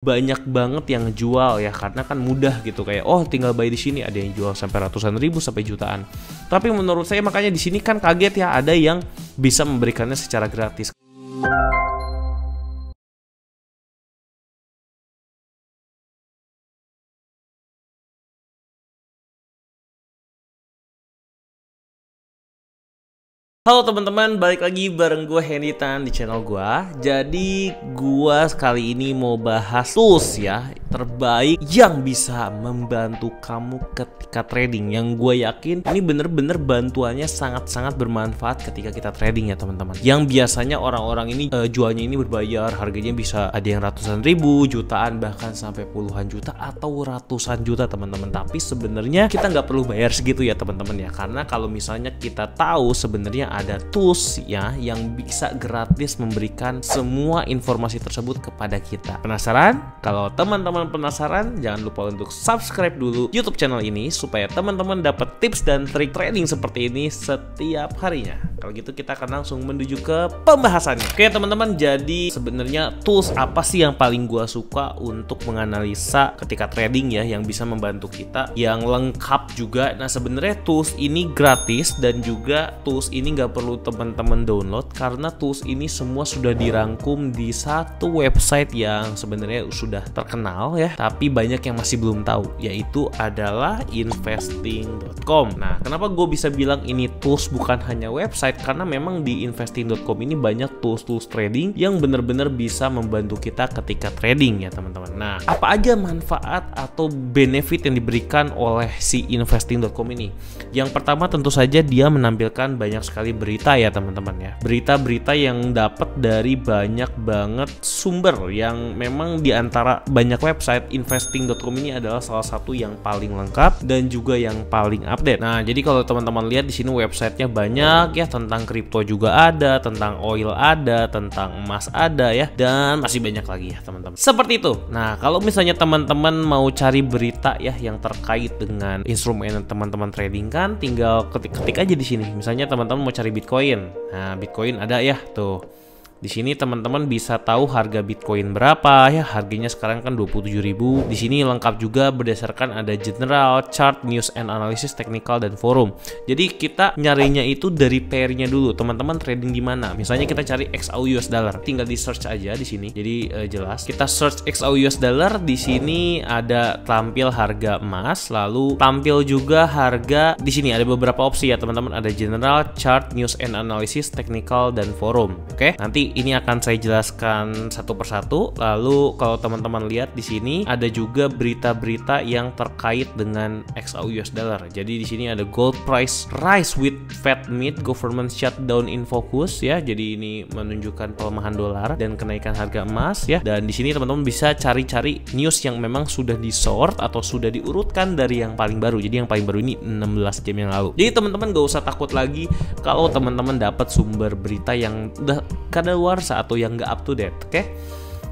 banyak banget yang jual ya, karena kan mudah gitu, kayak oh tinggal buy di sini, ada yang jual sampai ratusan ribu sampai jutaan. Tapi menurut saya makanya di sini kan kaget ya, ada yang bisa memberikannya secara gratis. Halo teman-teman, balik lagi bareng gue Hendy Tan di channel gue. Jadi gue kali ini mau bahas tools ya terbaik yang bisa membantu kamu ketika trading. Yang gue yakin ini bener-bener bantuannya sangat-sangat bermanfaat ketika kita trading ya teman-teman. Yang biasanya orang-orang ini jualnya ini berbayar, harganya bisa ada yang ratusan ribu, jutaan, bahkan sampai puluhan juta atau ratusan juta teman-teman. Tapi sebenarnya kita nggak perlu bayar segitu ya teman-teman ya, karena kalau misalnya kita tahu sebenarnya ada tools ya yang bisa gratis memberikan semua informasi tersebut kepada kita. Penasaran? Kalau teman-teman penasaran, jangan lupa untuk subscribe dulu YouTube channel ini supaya teman-teman dapat tips dan trik trading seperti ini setiap harinya. Kalau gitu kita akan langsung menuju ke pembahasannya. Oke teman-teman, jadi sebenarnya tools apa sih yang paling gua suka untuk menganalisa ketika trading ya, yang bisa membantu kita, yang lengkap juga. Nah sebenarnya tools ini gratis dan juga tools ini nggak perlu teman-teman download, karena tools ini semua sudah dirangkum di satu website yang sebenarnya sudah terkenal ya, tapi banyak yang masih belum tahu, yaitu adalah investing.com. Nah kenapa gue bisa bilang ini tools bukan hanya website, karena memang di investing.com ini banyak tools trading yang benar-benar bisa membantu kita ketika trading ya teman-teman. Nah apa aja manfaat atau benefit yang diberikan oleh si investing.com ini? Yang pertama tentu saja dia menampilkan banyak sekali berita ya teman-teman ya, berita-berita yang dapat dari banyak banget sumber, yang memang diantara banyak website, investing.com ini adalah salah satu yang paling lengkap dan juga yang paling update. Nah jadi kalau teman-teman lihat di sini websitenya banyak ya, tentang kripto juga ada, tentang oil ada, tentang emas ada ya, dan masih banyak lagi ya teman-teman. Seperti itu. Nah kalau misalnya teman-teman mau cari berita ya yang terkait dengan instrumen yang teman-teman trading kan, tinggal ketik-ketik aja di sini. Misalnya teman-teman mau cari Bitcoin. Nah, Bitcoin ada ya tuh. Di sini teman-teman bisa tahu harga Bitcoin berapa ya, harganya sekarang kan 27.000. Di sini lengkap juga berdasarkan ada general, chart, news and analysis, technical dan forum. Jadi kita nyarinya itu dari pairnya dulu. Teman-teman trading di mana? Misalnya kita cari XAU US dollar, tinggal di search aja di sini. Jadi jelas. Kita search XAU US dollar, di sini ada tampil harga emas, lalu tampil juga harga. Di sini ada beberapa opsi ya teman-teman, ada general, chart, news and analysis, technical dan forum. Oke? Nanti ini akan saya jelaskan satu persatu. Lalu kalau teman-teman lihat di sini ada juga berita-berita yang terkait dengan XAU US dollar. Jadi di sini ada gold price rise with Fed meet government shutdown in focus ya. Jadi ini menunjukkan pelemahan dolar dan kenaikan harga emas ya. Dan di sini teman-teman bisa cari-cari news yang memang sudah di-sort atau sudah diurutkan dari yang paling baru. Jadi yang paling baru ini 16 jam yang lalu. Jadi teman-teman gak usah takut lagi kalau teman-teman dapat sumber berita yang udah kadaluarsa atau yang nggak up to date, oke?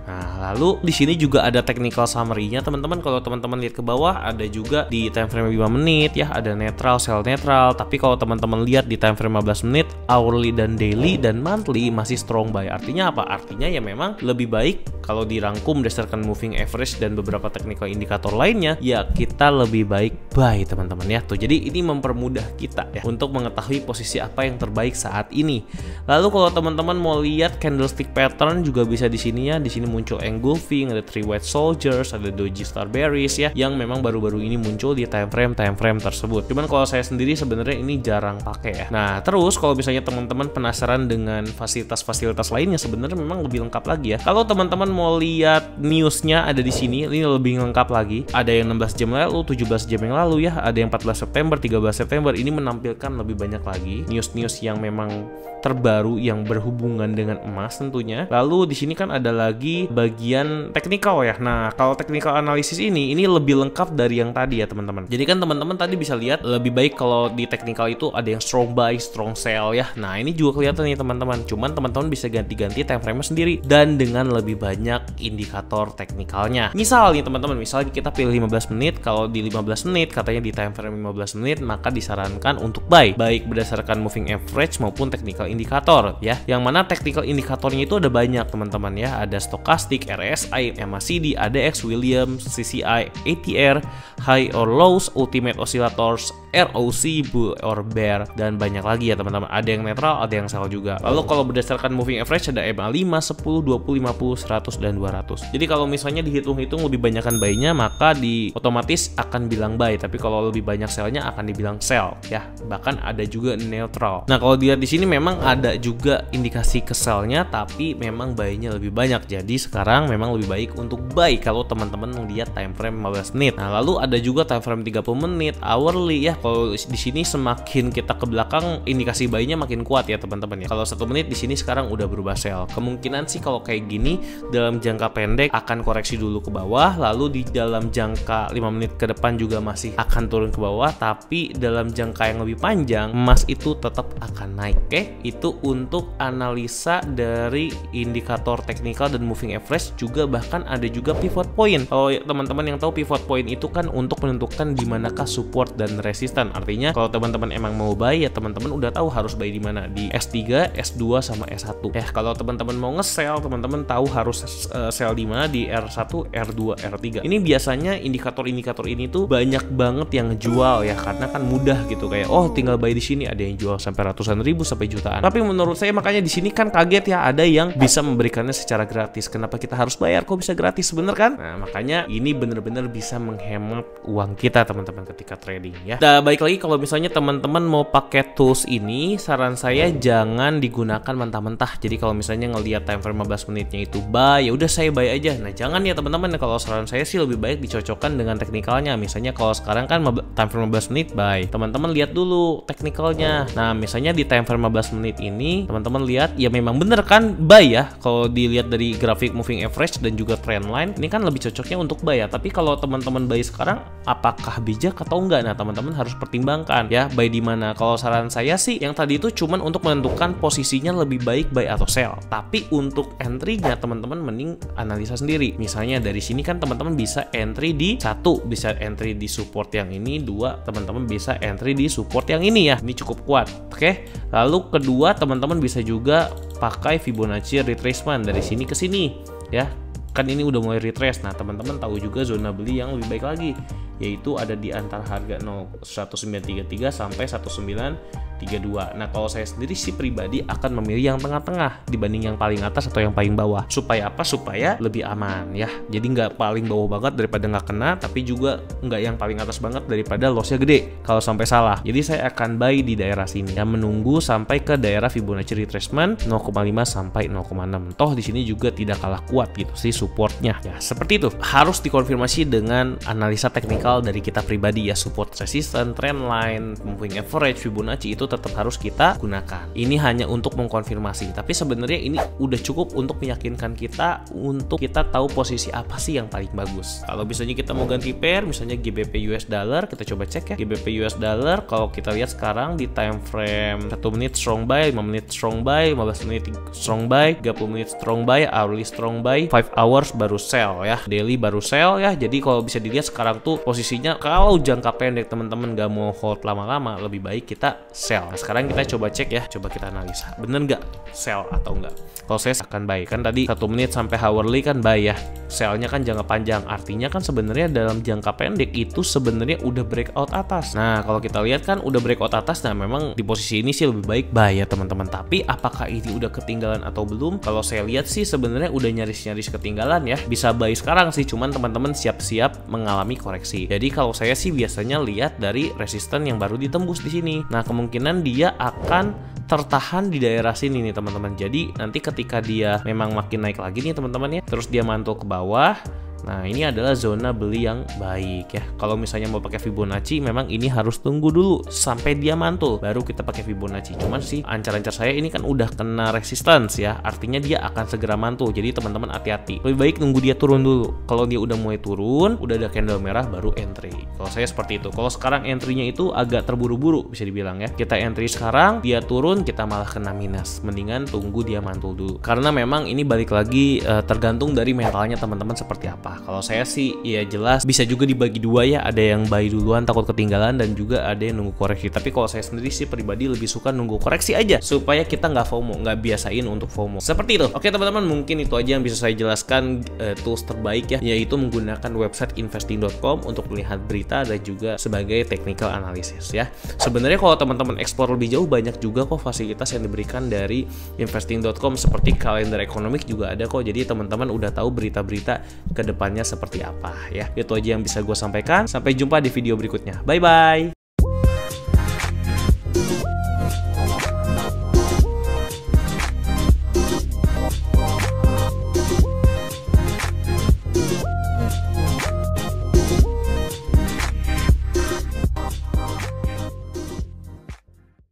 Nah, lalu di sini juga ada technical summary-nya teman-teman. Kalau teman-teman lihat ke bawah ada juga di time frame 5 menit ya, ada netral, sell netral. Tapi kalau teman-teman lihat di time frame 15 menit, hourly dan daily dan monthly masih strong buy. Artinya apa? Artinya ya memang lebih baik kalau dirangkum berdasarkan moving average dan beberapa technical indikator lainnya, ya kita lebih baik buy teman-teman ya. Tuh, jadi ini mempermudah kita ya untuk mengetahui posisi apa yang terbaik saat ini. Lalu kalau teman-teman mau lihat candlestick pattern juga bisa di sini ya. Di sini muncul engulfing, ada three white soldiers, ada doji star bearish ya, yang memang baru-baru ini muncul di time frame tersebut. Cuman kalau saya sendiri sebenarnya ini jarang pakai ya. Nah terus kalau misalnya teman-teman penasaran dengan fasilitas-fasilitas lainnya, sebenarnya memang lebih lengkap lagi ya. Kalau teman-teman mau lihat newsnya ada di sini, ini lebih lengkap lagi. Ada yang 16 jam lalu, 17 jam yang lalu ya, ada yang 14 September, 13 September. Ini menampilkan lebih banyak lagi news-news yang memang terbaru yang berhubungan dengan emas tentunya. Lalu di sini kan ada lagi bagian teknikal ya. Nah, kalau technical analysis ini lebih lengkap dari yang tadi ya teman-teman. Jadi kan teman-teman tadi bisa lihat lebih baik kalau di technical itu ada yang strong buy, strong sell ya. Nah, ini juga kelihatan nih teman-teman. Cuman teman-teman bisa ganti-ganti time frame-nya sendiri dan dengan lebih banyak indikator teknikalnya. Misal nih teman-teman, misalnya kita pilih 15 menit, kalau di 15 menit katanya di time frame 15 menit maka disarankan untuk buy, baik berdasarkan moving average maupun technical indikator ya. Yang mana technical indikatornya itu ada banyak teman-teman ya. Ada stochastic, Stochastic, RSI, MACD, ADX, Williams, CCI, ATR, High or Lows, Ultimate Oscillators, ROC, Bull or Bear, dan banyak lagi ya teman-teman. Ada yang netral, ada yang sell juga. Lalu kalau berdasarkan moving average ada EMA 5, 10, 20, 50, 100, dan 200. Jadi kalau misalnya dihitung-hitung lebih banyakkan buy-nya, maka otomatis akan bilang buy. Tapi kalau lebih banyak sell-nya akan dibilang sell ya. Bahkan ada juga neutral. Nah, kalau dilihat di sini memang ada juga indikasi ke sell-nya, tapi memang buy-nya lebih banyak. Jadi sekarang memang lebih baik untuk buy kalau teman-teman melihat time frame 15 menit. Nah, lalu ada juga time frame 30 menit, hourly ya. Kalau di sini semakin kita ke belakang indikasi buy-nya makin kuat ya teman-teman ya. Kalau 1 menit di sini sekarang udah berubah sell. Kemungkinan sih kalau kayak gini dalam jangka pendek akan koreksi dulu ke bawah, lalu di dalam jangka 5 menit ke depan juga masih akan turun ke bawah, tapi dalam jangka yang lebih panjang emas itu tetap akan naik. Oke, itu untuk analisa dari indikator teknikal dan moving average, juga bahkan ada juga pivot point. Kalau teman-teman yang tahu pivot point itu kan untuk menentukan di manakah support dan resisten. Artinya kalau teman-teman emang mau buy ya teman-teman udah tahu harus buy di mana, di S3, S2 sama S1. Kalau teman-teman mau nge-sell, teman-teman tahu harus sell di mana, di R1, R2, R3. Ini biasanya indikator-indikator ini tuh banyak banget yang jual ya, karena kan mudah gitu, kayak oh tinggal buy di sini, ada yang jual sampai ratusan ribu sampai jutaan. Tapi menurut saya makanya di sini kan kaget ya, ada yang bisa memberikannya secara gratis. Kenapa kita harus bayar? Kok bisa gratis, bener kan? Nah, makanya ini bener-bener bisa menghemat uang kita teman-teman ketika trading ya. Nah, baik lagi kalau misalnya teman-teman mau pakai tools ini, saran saya jangan digunakan mentah-mentah. Jadi kalau misalnya ngelihat time frame 15 menitnya itu buy, ya udah saya buy aja. Nah, jangan ya teman-teman. Kalau saran saya sih lebih baik dicocokkan dengan teknikalnya. Misalnya kalau sekarang kan time frame 15 menit buy, teman-teman lihat dulu teknikalnya. Nah, misalnya di time frame 15 menit ini teman-teman lihat ya memang bener kan buy ya. Kalau dilihat dari grafik moving average dan juga trend line, ini kan lebih cocoknya untuk buy ya. Tapi kalau teman-teman buy sekarang, apakah bijak atau enggak? Nah, teman-teman harus pertimbangkan ya, buy di mana. Kalau saran saya sih yang tadi itu cuman untuk menentukan posisinya lebih baik buy atau sell. Tapi untuk entry-nya teman-teman mending analisa sendiri. Misalnya dari sini kan teman-teman bisa entry di 1, bisa entry di support yang ini, 2 teman-teman bisa entry di support yang ini ya. Ini cukup kuat. Oke. Lalu kedua teman-teman bisa juga pakai Fibonacci retracement dari sini ke sini ya. Kan ini udah mulai retrace. Nah, teman-teman tahu juga zona beli yang lebih baik lagi, yaitu ada di antara harga 1933 sampai 1932. Nah, kalau saya sendiri sih pribadi akan memilih yang tengah-tengah dibanding yang paling atas atau yang paling bawah. Supaya apa? Supaya lebih aman ya. Jadi nggak paling bawah banget daripada nggak kena, tapi juga nggak yang paling atas banget daripada lossnya gede kalau sampai salah. Jadi saya akan buy di daerah sini ya, menunggu sampai ke daerah Fibonacci retracement 0,5 sampai 0,6. Toh di sini juga tidak kalah kuat gitu sih supportnya ya. Seperti itu, harus dikonfirmasi dengan analisa teknikal dari kita pribadi ya. Support, resistance, trend line, moving average, Fibonacci itu tetap harus kita gunakan. Ini hanya untuk mengkonfirmasi, tapi sebenarnya ini udah cukup untuk meyakinkan kita untuk kita tahu posisi apa sih yang paling bagus. Kalau misalnya kita mau ganti pair, misalnya GBP US dollar, kita coba cek ya. GBP US dollar kalau kita lihat sekarang di time frame 1 menit strong buy, 5 menit strong buy, 15 menit strong buy, 30 menit strong buy, hourly strong buy, 5 hours baru sell ya, daily baru sell ya. Jadi kalau bisa dilihat sekarang tuh posisinya kalau jangka pendek teman-teman gak mau hold lama-lama, lebih baik kita sell. Nah, sekarang kita coba cek ya, coba kita analisa bener nggak sell atau enggak. Kalau saya akan buy, kan tadi 1 menit sampai hourly kan buy ya, sellnya kan jangka panjang, artinya kan sebenarnya dalam jangka pendek itu sebenarnya udah breakout atas. Nah, kalau kita lihat kan udah breakout atas, nah memang di posisi ini sih lebih baik buy ya teman-teman. Tapi apakah ini udah ketinggalan atau belum? Kalau saya lihat sih sebenarnya udah nyaris-nyaris ketinggalan ya. Bisa buy sekarang sih, cuman teman-teman siap-siap mengalami koreksi. Jadi kalau saya sih biasanya lihat dari resisten yang baru ditembus di sini. Nah, kemungkinan dia akan tertahan di daerah sini nih teman-teman. Jadi nanti ketika dia memang makin naik lagi nih teman-teman ya, terus dia mantul ke bawah, nah ini adalah zona beli yang baik ya. Kalau misalnya mau pakai Fibonacci, memang ini harus tunggu dulu sampai dia mantul, baru kita pakai Fibonacci. Cuman sih ancar-ancar saya ini kan udah kena resistance ya, artinya dia akan segera mantul. Jadi teman-teman hati-hati, lebih baik nunggu dia turun dulu. Kalau dia udah mulai turun, udah ada candle merah, baru entry. Kalau saya seperti itu. Kalau sekarang entry-nya itu agak terburu-buru bisa dibilang ya. Kita entry sekarang, dia turun, kita malah kena minus. Mendingan tunggu dia mantul dulu. Karena memang ini balik lagi tergantung dari mentalnya teman-teman seperti apa. apa. Kalau saya sih ya jelas bisa juga dibagi dua ya, ada yang buy duluan takut ketinggalan dan juga ada yang nunggu koreksi. Tapi kalau saya sendiri sih pribadi lebih suka nunggu koreksi aja supaya kita nggak FOMO, nggak biasain untuk FOMO. Seperti itu. Oke teman-teman, mungkin itu aja yang bisa saya jelaskan tools terbaik ya, yaitu menggunakan website investing.com untuk melihat berita dan juga sebagai technical analysis ya. Sebenarnya kalau teman-teman explore lebih jauh banyak juga kok fasilitas yang diberikan dari investing.com, seperti kalender ekonomik juga ada kok. Jadi teman-teman udah tahu berita-berita ke depannya seperti apa ya. Itu aja yang bisa gue sampaikan. Sampai jumpa di video berikutnya. Bye bye.